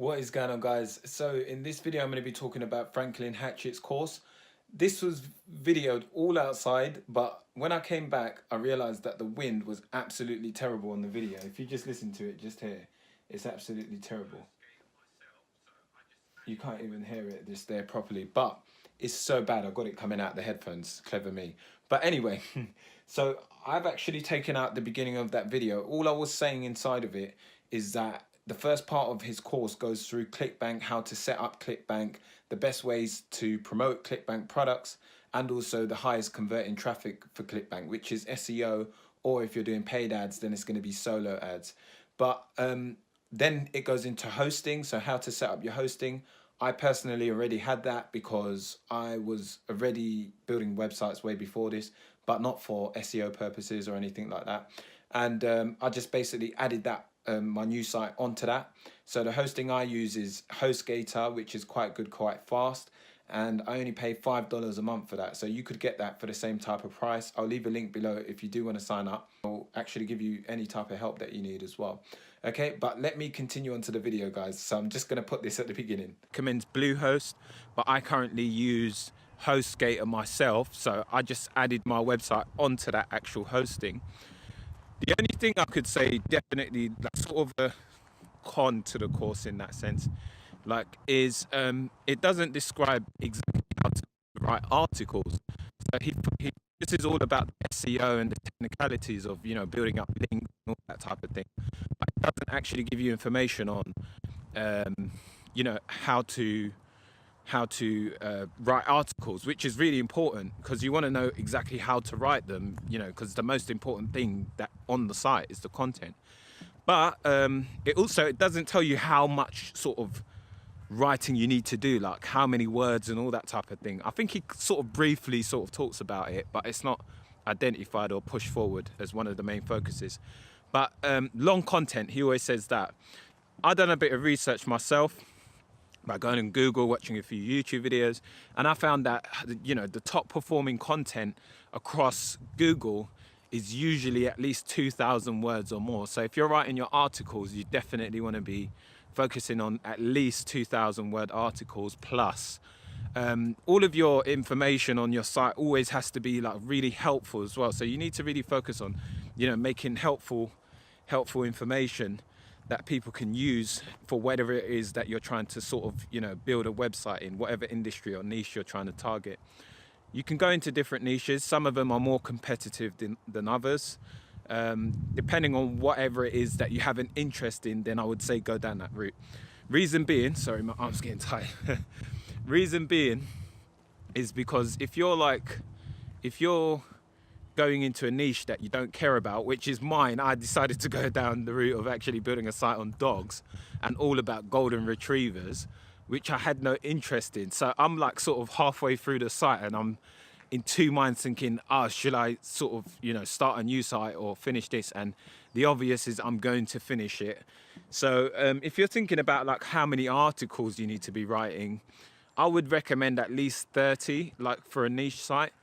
What is going on, guys? So in this video I'm going to be talking about Franklin Hatchett's course. This was videoed all outside, but when I came back I realized that the wind was absolutely terrible on the video. If you just listen to it just here, it's absolutely terrible. You can't even hear it just there properly, but it's so bad I got it coming out the headphones. Clever me. But anyway, so I've actually taken out the beginning of that video. All I was saying inside of it is that the first part of his course goes through ClickBank, how to set up ClickBank, the best ways to promote ClickBank products, and also the highest converting traffic for ClickBank, which is SEO, or if you're doing paid ads, then it's going to be solo ads. But then it goes into hosting, so how to set up your hosting. I personally already had that because I was already building websites way before this, but not for SEO purposes or anything like that. And I just basically added that my new site onto that. So the hosting I use is HostGator, which is quite good, quite fast, and I only pay $5 a month for that. So you could get that for the same type of price. I'll leave a link below if you do want to sign up. I'll actually give you any type of help that you need as well. Okay, but let me continue on to the video, guys. So I'm just going to put this at the beginning. Recommends Bluehost, but I currently use HostGator myself, so I just added my website onto that actual hosting. The only thing I could say, definitely, like sort of a con to the course in that sense, like, is it doesn't describe exactly how to write articles. So this is all about SEO and the technicalities of, building up links and all that type of thing. But it doesn't actually give you information on, how to write articles, which is really important because you want to know exactly how to write them, because the most important thing that on the site is the content. But it doesn't tell you how much sort of writing you need to do, like how many words and all that type of thing. I think he sort of briefly talks about it, but it's not identified or pushed forward as one of the main focuses. But long content, he always says that. I've done a bit of research myself by going on Google, watching a few YouTube videos, and I found that the top performing content across Google is usually at least 2,000 words or more. So if you're writing your articles, you definitely want to be focusing on at least 2,000 word articles plus. All of your information on your site always has to be like really helpful as well. So you need to really focus on, making helpful information that people can use for whatever it is that you're trying to sort of, build a website in, whatever industry or niche you're trying to target. You can go into different niches. Some of them are more competitive than others. Depending on whatever it is that you have an interest in, then I would say go down that route. Reason being, sorry, my arm's getting tight. Reason being is because if you're going into a niche that you don't care about, which is mine, I decided to go down the route of actually building a site on dogs and all about golden retrievers, which I had no interest in. So I'm like sort of halfway through the site and I'm in two minds thinking, should I sort of, start a new site or finish this? And the obvious is I'm going to finish it. So if you're thinking about like how many articles you need to be writing, I would recommend at least 30, like for a niche site.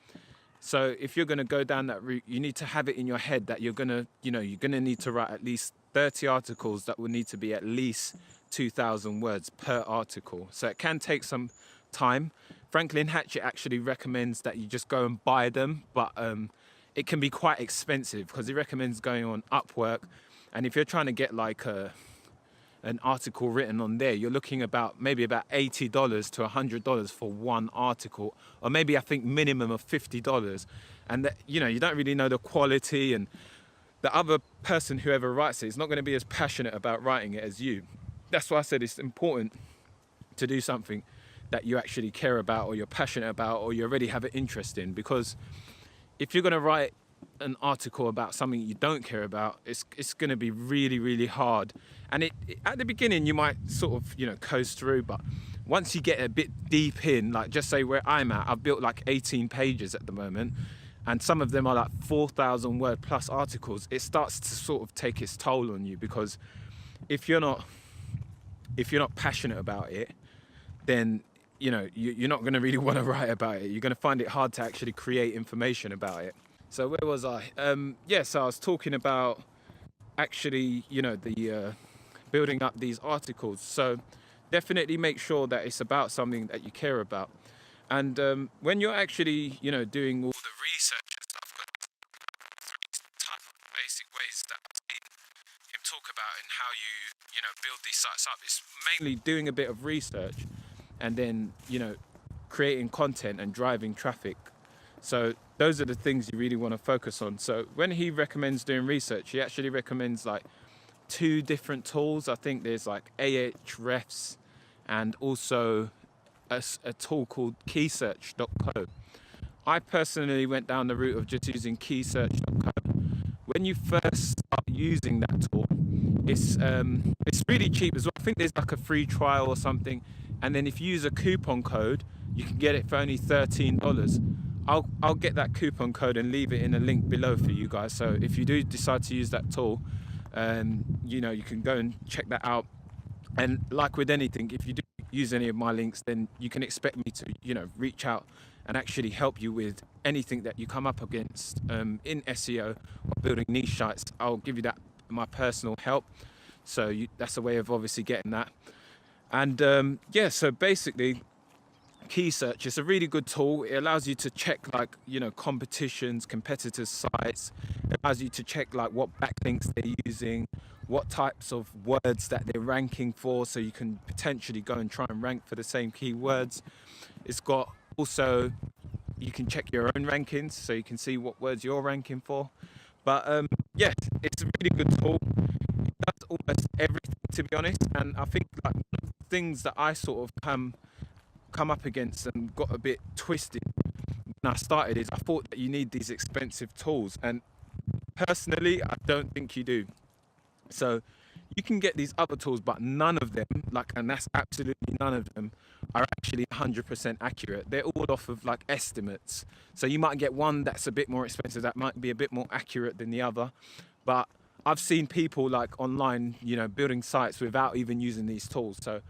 So if you're going to go down that route, you need to have it in your head that you're going to need to write at least 30 articles that will need to be at least 2,000 words per article. So it can take some time. Franklin Hatchett actually recommends that you just go and buy them, but it can be quite expensive because he recommends going on Upwork. And if you're trying to get like an article written on there, you're looking maybe about $80 to $100 for one article, or maybe I think minimum of $50. And that, you don't really know the quality, and the other person, whoever writes it, is not going to be as passionate about writing it as you. That's why I said it's important to do something that you actually care about, or you're passionate about, or you already have an interest in. Because if you're going to write an article about something you don't care about, it's going to be really, really hard. And at the beginning you might sort of coast through, but once you get a bit deep in, like just say where I'm at, I've built like 18 pages at the moment, and some of them are like 4,000 word plus articles. It starts to sort of take its toll on you, because if you're not passionate about it, then you're not going to really want to write about it. You're going to find it hard to actually create information about it. So where was I? So I was talking about actually, the building up these articles. So definitely make sure that it's about something that you care about. And when you're actually, doing all the research and stuff, got three type of basic ways that I've seen him talk about and how you build these sites up. It's mainly doing a bit of research and then, creating content and driving traffic. So those are the things you really want to focus on. So when he recommends doing research, he actually recommends like 2 different tools. I think there's like Ahrefs and also a tool called keysearch.co. I personally went down the route of just using keysearch.co. When you first start using that tool, it's really cheap as well. I think there's like a free trial or something, and then if you use a coupon code, you can get it for only $13. I'll get that coupon code and leave it in a link below for you guys. So if you do decide to use that tool, you can go and check that out. And like with anything, if you do use any of my links, then you can expect me to, reach out and actually help you with anything that you come up against in SEO or building niche sites. I'll give you that my personal help. So that's a way of obviously getting that. And so basically, Key Search is a really good tool. It allows you to check competitions, competitors' sites. It allows you to check what backlinks they're using, what types of words that they're ranking for, so you can potentially go and try and rank for the same keywords. It's got also, you can check your own rankings, so you can see what words you're ranking for. But it's a really good tool. It does almost everything, to be honest. And I think one of the things that I sort of come up against and got a bit twisted when I started is I thought that you need these expensive tools, and personally I don't think you do. So you can get these other tools, but none of them, and that's absolutely none of them, are actually 100% accurate. They're all off of estimates. So you might get one that's a bit more expensive, that might be a bit more accurate than the other. But I've seen people online, building sites without even using these tools. So,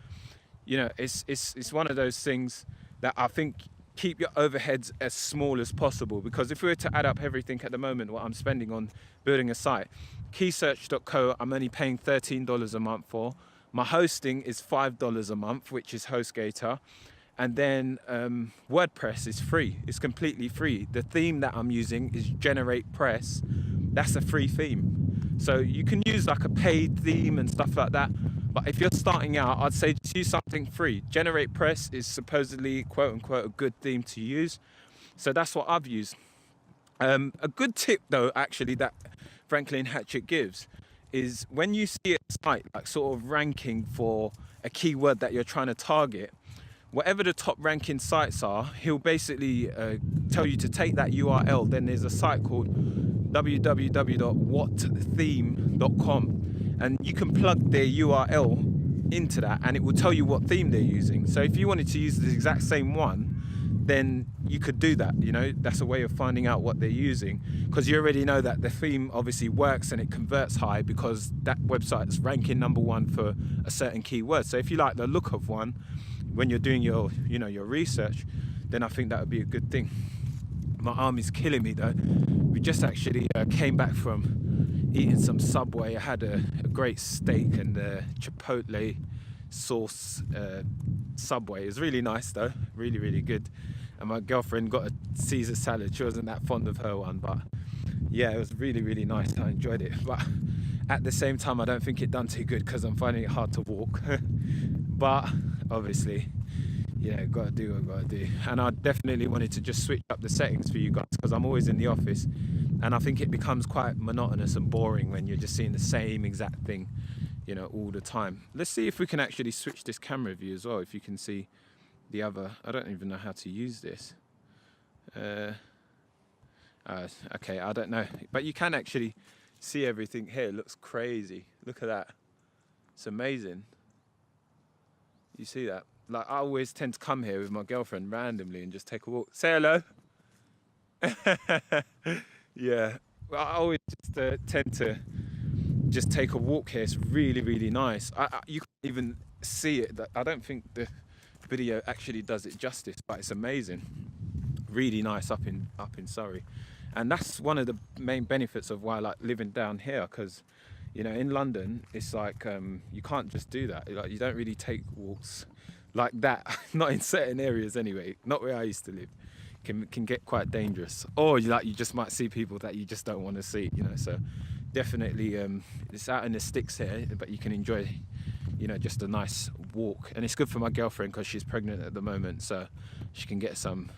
it's one of those things that I think keep your overheads as small as possible, because if we were to add up everything at the moment, what I'm spending on building a site, keysearch.co, I'm only paying $13 a month for. My hosting is $5 a month, which is HostGator. And then WordPress is free. It's completely free. The theme that I'm using is GeneratePress. That's a free theme. So you can use a paid theme and stuff like that. But if you're starting out, I'd say just use something free. GeneratePress is supposedly, quote unquote, a good theme to use. So that's what I've used. A good tip, though, actually, that Franklin Hatchett gives is when you see a site sort of ranking for a keyword that you're trying to target, whatever the top ranking sites are, he'll basically tell you to take that URL. Then there's a site called www.whattheme.com, and you can plug their URL into that and it will tell you what theme they're using. So if you wanted to use the exact same one, then you could do that. That's a way of finding out what they're using, because you already know that the theme obviously works and it converts high because that website is ranking #1 for a certain keyword. So if you like the look of one when you're doing your research, then I think that would be a good thing. My arm is killing me though. We just actually came back from eating some Subway. I had a great steak and chipotle sauce Subway. It was really nice though, really, really good. And my girlfriend got a Caesar salad. She wasn't that fond of her one, but yeah, it was really, really nice. I enjoyed it. But at the same time, I don't think it done too good because I'm finding it hard to walk. But obviously, gotta do what I gotta do. And I definitely wanted to just switch up the settings for you guys, because I'm always in the office and I think it becomes quite monotonous and boring when you're just seeing the same exact thing, all the time. Let's see if we can actually switch this camera view as well, if you can see the other. I don't even know how to use this. Okay, I don't know, but you can actually see everything here. It looks crazy. Look at that. It's amazing. You see that? I always tend to come here with my girlfriend randomly and just take a walk. Say hello. Yeah, well, I always just tend to just take a walk here. It's really, really nice. You can't even see it. I don't think the video actually does it justice, but it's amazing. Really nice up in Surrey. And that's one of the main benefits of why I like living down here, because You know, in London, it's like you can't just do that. Like, you don't really take walks like that. Not in certain areas, anyway. Not where I used to live. Can get quite dangerous. Or you just might see people that you just don't want to see. You know, so definitely it's out in the sticks here, but you can enjoy, you know, just a nice walk. And it's good for my girlfriend because she's pregnant at the moment, so she can get some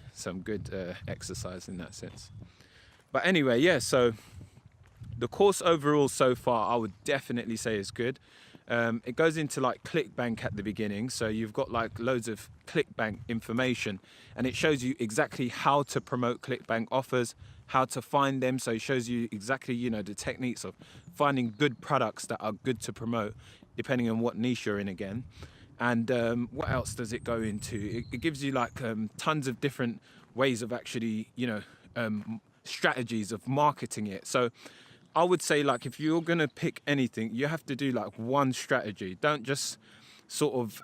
good exercise in that sense. But anyway, yeah, so the course overall so far, I would definitely say is good. It goes into like ClickBank at the beginning, so you've got like loads of ClickBank information, and it shows you exactly how to promote ClickBank offers, how to find them. So it shows you exactly, you know, the techniques of finding good products that are good to promote, depending on what niche you're in again. And what else does it go into? It gives you like tons of different ways of actually, you know, strategies of marketing it. So I would say, like, if you're going to pick anything, you have to do like one strategy. Don't just sort of,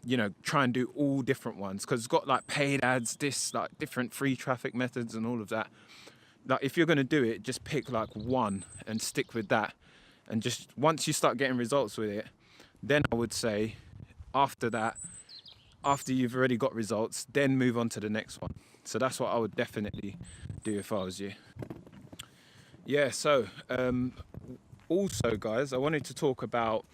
you know, try and do all different ones, because it's got like paid ads, like different free traffic methods and all of that. Like, if you're going to do it, just pick like one and stick with that. And just once you start getting results with it, then I would say after that, after you've already got results, then move on to the next one. So that's what I would definitely do if I was you. Yeah, so also, guys, I wanted to talk about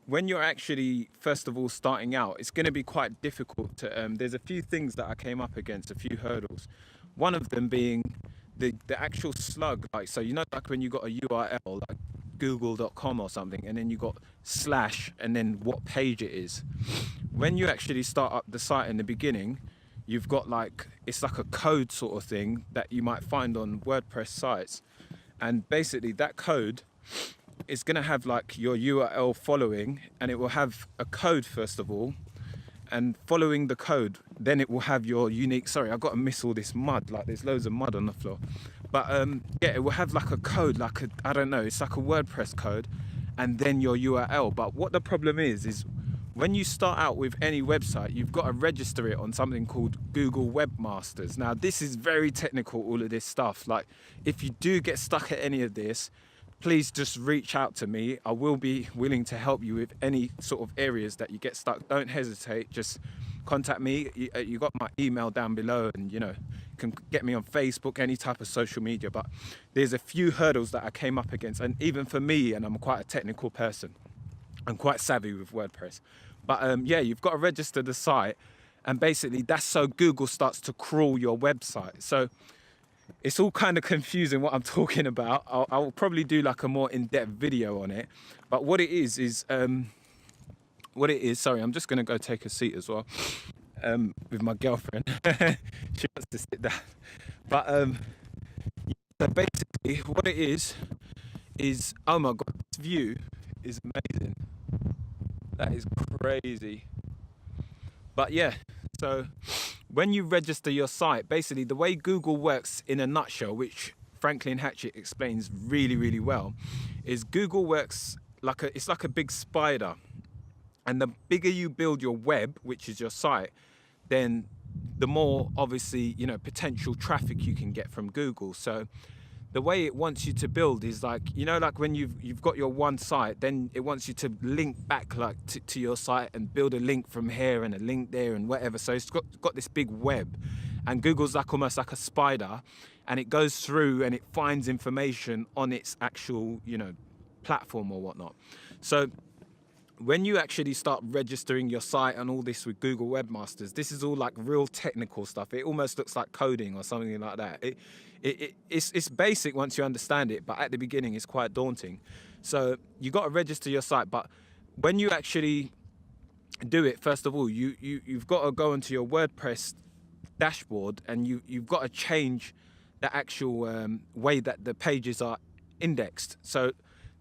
when you're actually, first of all, starting out, it's going to be quite difficult to, there's a few things that I came up against, a few hurdles. One of them being the actual slug. Like, so, you know, like when you got a URL, like google.com or something, and then you got slash and then what page it is. When you actually start up the site in the beginning, you've got like, it's like a code sort of thing that you might find on WordPress sites. And basically that code is going to have like your URL following, and it will have a code first of all, and following the code, then it will have your unique, sorry, I've got to miss all this mud, like there's loads of mud on the floor. But yeah, it will have like a code, like a, I don't know, it's like a WordPress code, and then your URL. But what the problem is when you start out with any website, you've got to register it on something called Google Webmasters. Now, this is very technical, all of this stuff. Like, if you do get stuck at any of this, please just reach out to me. I will be willing to help you with any sort of areas that you get stuck. Don't hesitate, just contact me. You got my email down below, and you know, you can get me on Facebook, any type of social media. But there's a few hurdles that I came up against, and even for me, and I'm quite a technical person, I'm quite savvy with WordPress. But yeah, you've got to register the site, and basically that's so Google starts to crawl your website. So it's all kind of confusing what I'm talking about. I'll probably do like a more in-depth video on it. But what it is, sorry, I'm just going to go take a seat as well with my girlfriend. She wants to sit down. But so basically what it is, oh my God, this view is amazing. That is crazy. But yeah, so when you register your site, basically the way Google works in a nutshell, which Franklin Hatchett explains really, really well, is Google works like it's like a big spider. And the bigger you build your web, which is your site, then the more obviously, you know, potential traffic you can get from Google. So the way it wants you to build is like, you know, like when you've got your one site, then it wants you to link back like to your site and build a link from here and a link there and whatever. So it's got this big web, and Google's like almost like a spider, and it goes through and it finds information on its actual, you know, platform or whatnot. So when you actually start registering your site and all this with Google Webmasters, this is all like real technical stuff. It almost looks like coding or something like that. It's basic once you understand it, but at the beginning it's quite daunting. So you got to register your site, but when you actually do it, first of all, you've got to go into your WordPress dashboard, and you've got to change the actual way that the pages are indexed. So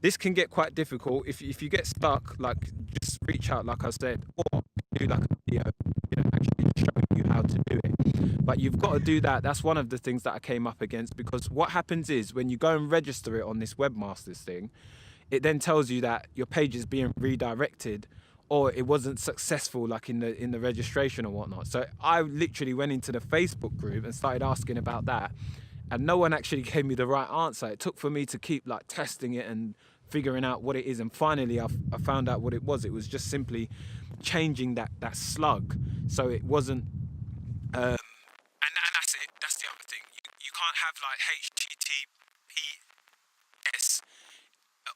this can get quite difficult. If you get stuck, like, just reach out, like I said, or do like a video, you know, actually showing you how to do it. But you've got to do that. That's one of the things that I came up against, because what happens is when you go and register it on this Webmasters thing, it then tells you that your page is being redirected, or it wasn't successful, like in the registration or whatnot. So I literally went into the Facebook group and started asking about that, and no one actually gave me the right answer. It took for me to keep like testing it and figuring out what it is. And finally, I found out what it was. It was just simply changing that slug, so it wasn't. And that's it. That's the other thing. You can't have like HTTPS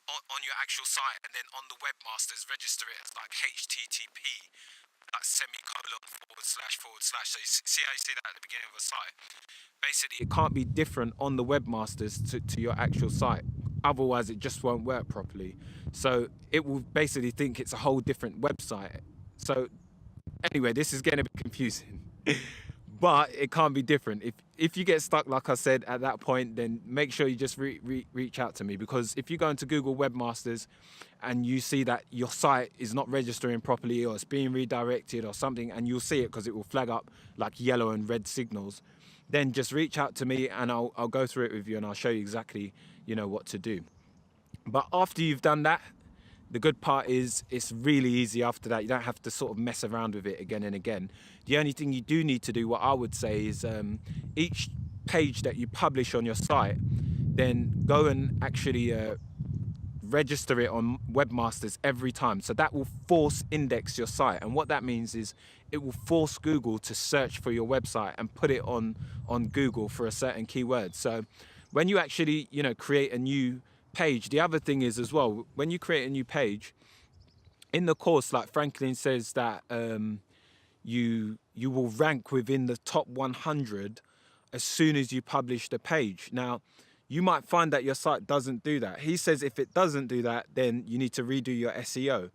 on your actual site, and then on the webmasters register it as like HTTP, like semicolon forward slash forward slash. So you see how you see that at the beginning of a site. Basically, it can't be different on the webmasters to your actual site. Otherwise, it just won't work properly. So it will basically think it's a whole different website. So anyway, this is getting a bit confusing. But it can't be different. If you get stuck, like I said, at that point, then make sure you just reach out to me, because if you go into Google Webmasters and you see that your site is not registering properly, or it's being redirected or something, and you'll see it because it will flag up like yellow and red signals, then just reach out to me and I'll go through it with you, and I'll show you exactly, what to do. But after you've done that, the good part is it's really easy after that. You don't have to sort of mess around with it again and again. The only thing you do need to do, what I would say, is each page that you publish on your site, then go and actually register it on Webmasters every time. So that will force index your site. And what that means is it will force Google to search for your website and put it on Google for a certain keyword. So when you actually, create a new page, the other thing is as well, when you create a new page in the course, like Franklin says that you will rank within the top 100 as soon as you publish the page. Now you might find that your site doesn't do that. He says if it doesn't do that, then you need to redo your SEO,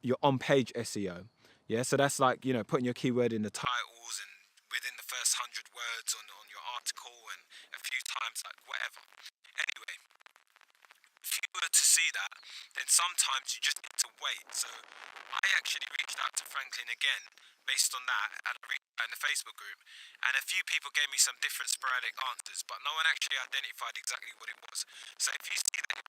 your on-page SEO. Yeah, so that's like, putting your keyword in the titles and within the first 100 words on your article, and a few times, like whatever. Anyway, if you were to see that, then sometimes you just need to wait. So I actually reached out to Franklin again based on that, and I reached out in the Facebook group, and a few people gave me some different sporadic answers, but no one actually identified exactly what it was. So if you see that,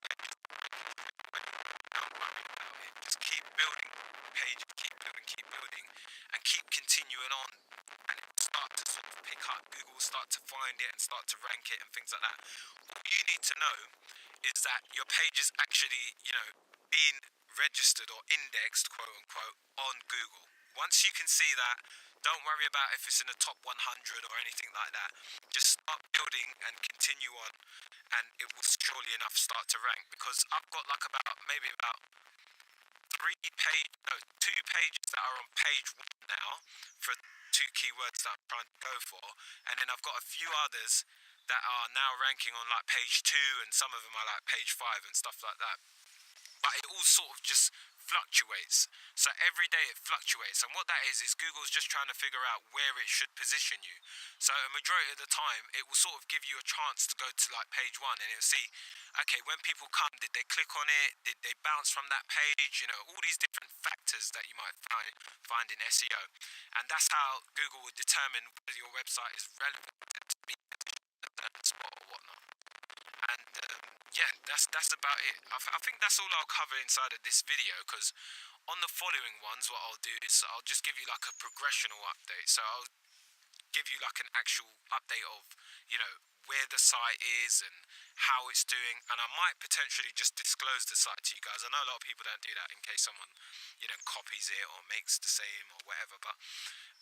don't worry about it. Just keep building pages, keep building, and keep continuing on, and it will start to sort of pick up. Google will start to find it and start to rank it and things like that. What you need to know is that your page is actually, being registered or indexed, quote unquote, on Google. Once you can see that, don't worry about if it's in the top 100 or anything like that. Just start building and continue on, and it will surely enough start to rank. Because I've got like maybe about 2 pages that are on page 1 now for 2 keywords that I'm trying to go for, and then I've got a few others that are now ranking on like page 2, and some of them are like page 5 and stuff like that. But it all sort of just fluctuates. So every day it fluctuates, and what that is Google's just trying to figure out where it should position you. So a majority of the time it will sort of give you a chance to go to like page 1, and it'll see, okay, when people come, did they click on it, did they bounce from that page, all these different factors that you might find in SEO. And that's how Google would determine whether your website is relevant to be at that spot or whatnot. And yeah, that's about it. I think that's all I'll cover inside of this video, because on the following ones, what I'll do is I'll just give you like a progressional update. So I'll give you like an actual update of, where the site is and how it's doing, and I might potentially just disclose the site to you guys. I know a lot of people don't do that in case someone, copies it or makes the same or whatever, but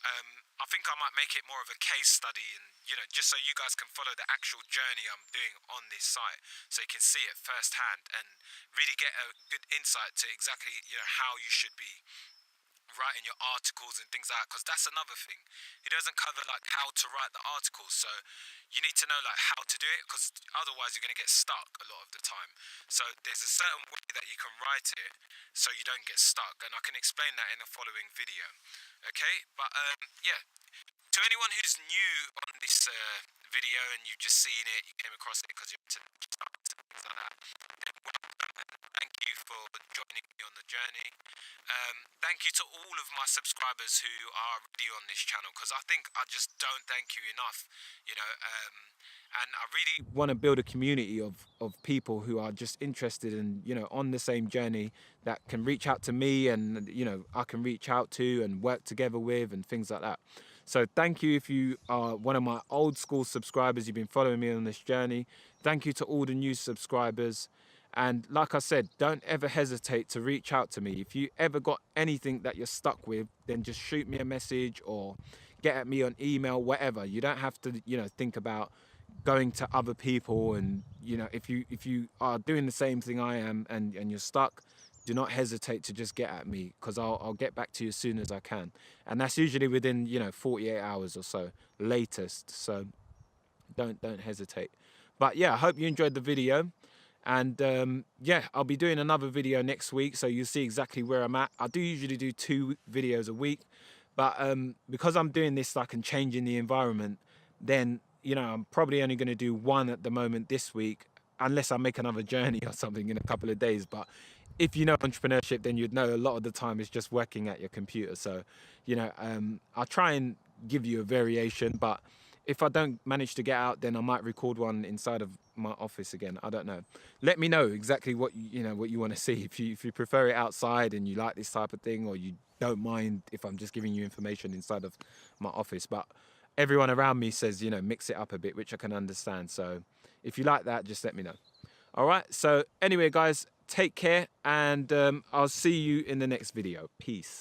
I think I might make it more of a case study, and just so you guys can follow the actual journey I'm doing on this site, so you can see it firsthand and really get a good insight to exactly how you should be writing your articles and things like that, because that's another thing. It doesn't cover like how to write the articles, so you need to know like how to do it, because otherwise you're going to get stuck a lot of the time. So there's a certain way that you can write it so you don't get stuck, and I can explain that in the following video. Okay, but yeah, to anyone who's new on this video and you've just seen it, you came across it because you're into things like that, then welcome, and thank you for joining me on the journey. Thank you to all of my subscribers who are already on this channel, because I think I just don't thank you enough, and I really want to build a community of people who are just interested in, on the same journey, that can reach out to me, and, I can reach out to and work together with and things like that. So thank you if you are one of my old school subscribers, you've been following me on this journey. Thank you to all the new subscribers. And like I said, don't ever hesitate to reach out to me. If you ever got anything that you're stuck with, then just shoot me a message or get at me on email, whatever. You don't have to, think about going to other people. And if you are doing the same thing I am, and you're stuck, do not hesitate to just get at me, because I'll get back to you as soon as I can. And that's usually within 48 hours or so latest. So don't hesitate. But yeah, I hope you enjoyed the video. And yeah, I'll be doing another video next week, so you'll see exactly where I'm at. I do usually do 2 videos a week, but because I'm doing this like and changing the environment, then I'm probably only going to do 1 at the moment this week, unless I make another journey or something in a couple of days. But if you know entrepreneurship, then you'd know a lot of the time it's just working at your computer. So I'll try and give you a variation, but if I don't manage to get out, then I might record one inside of my office again. I don't know. Let me know exactly what what you want to see. If you prefer it outside and you like this type of thing, or you don't mind if I'm just giving you information inside of my office. But everyone around me says mix it up a bit, which I can understand. So if you like that, just let me know. All right. So anyway, guys, take care, and I'll see you in the next video. Peace.